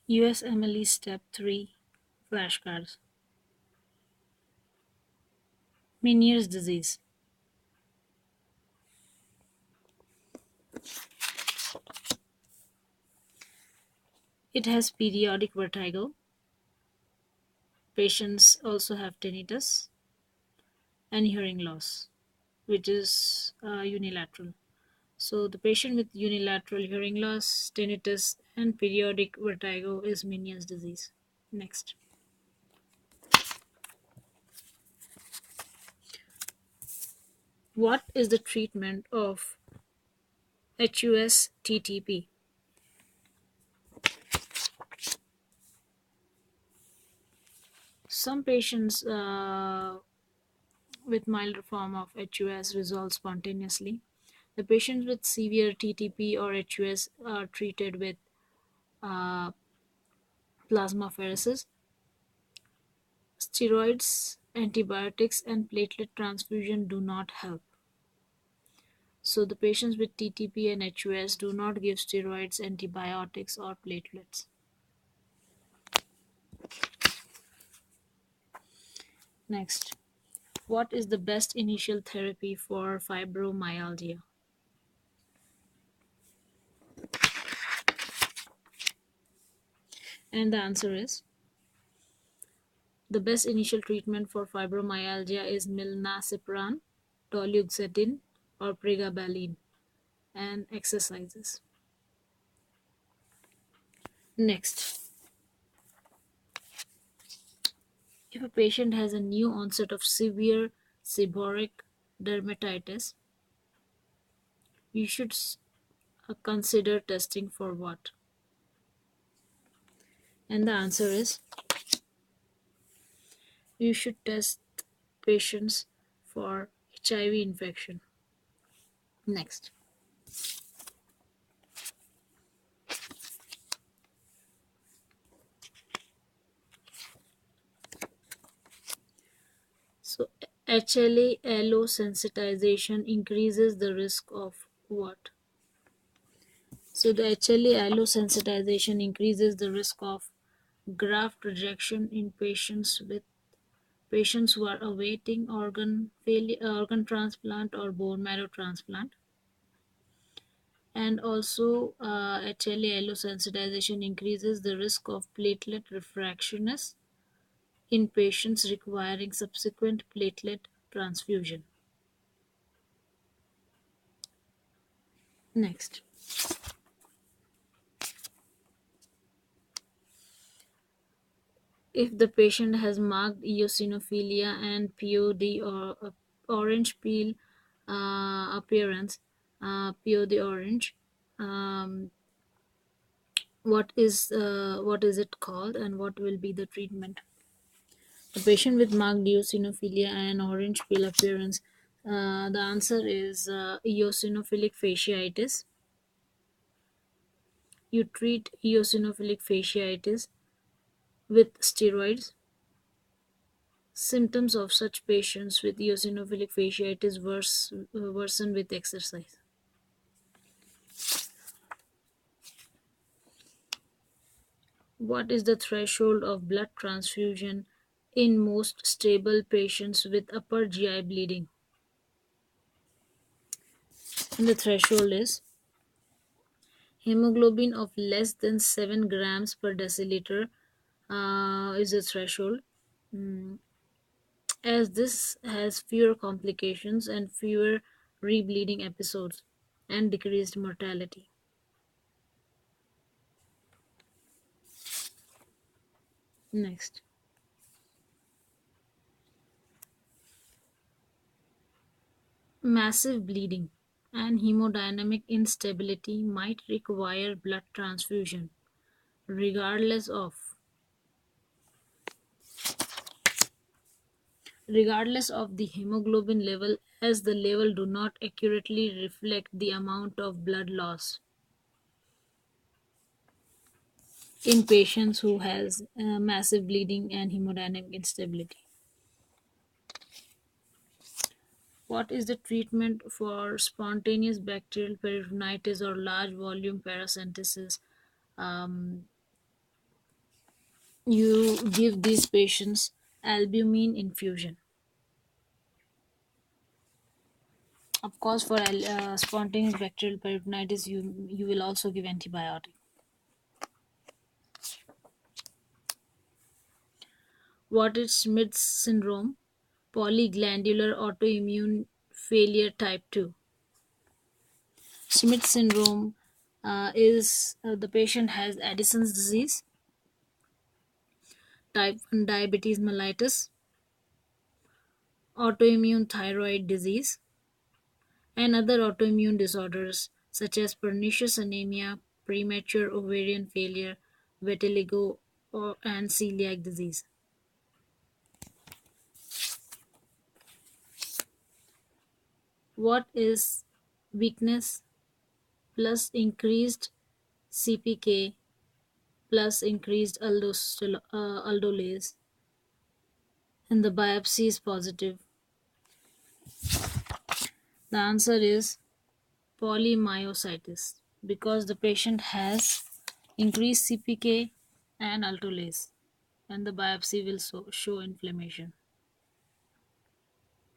Usmle Step 3 Flashcards. Meniere's disease. It has periodic vertigo. Patients also have tinnitus and hearing loss, which is unilateral. So, the patient with unilateral hearing loss, tinnitus, and periodic vertigo is Meniere's disease. Next. What is the treatment of HUS-TTP? Some patients with milder form of HUS resolve spontaneously. The patients with severe TTP or HUS are treated with uh, plasmapheresis, steroids, antibiotics, and platelet transfusion do not help. So the patients with TTP and HUS do not give steroids, antibiotics, or platelets. Next, what is the best initial therapy for fibromyalgia? And the answer is the best initial treatment for fibromyalgia is milnacipran, toluexetin, or pregabalin, and exercises. Next, if a patient has a new onset of severe seborrheic dermatitis, you should consider testing for what? And the answer is you should test patients for HIV infection. Next, so HLA allo sensitization increases the risk of what? So the HLA allo sensitization increases the risk of graft rejection in patients who are awaiting organ transplant or bone marrow transplant. And also, HLA allo sensitization increases the risk of platelet refractoriness in patients requiring subsequent platelet transfusion. Next, if the patient has marked eosinophilia and POD or orange peel appearance, POD orange, um, what is it called and what will be the treatment? A patient with marked eosinophilia and orange peel appearance. The answer is eosinophilic fasciitis. You treat eosinophilic fasciitis with steroids. Symptoms of such patients with eosinophilic fasciitis worsen with exercise. What is the threshold of blood transfusion in most stable patients with upper GI bleeding? And the threshold is hemoglobin of less than 7 grams per deciliter is the threshold, as this has fewer complications and fewer rebleeding episodes and decreased mortality. Next, massive bleeding and hemodynamic instability might require blood transfusion regardless of the hemoglobin level, as the level do not accurately reflect the amount of blood loss in patients who has massive bleeding and hemodynamic instability. What is the treatment for spontaneous bacterial peritonitis or large volume paracentesis? Um, You give these patients albumin infusion. Of course, for spontaneous bacterial peritonitis, you will also give antibiotic. What is Smith's syndrome? Polyglandular autoimmune failure type 2. Smith syndrome is the patient has Addison's disease, type 1 diabetes mellitus, autoimmune thyroid disease, and other autoimmune disorders such as pernicious anemia, premature ovarian failure, vitiligo, and celiac disease. What is weakness plus increased CPK plus increased aldolase and the biopsy is positive? The answer is polymyositis because the patient has increased CPK and aldolase and the biopsy will show inflammation.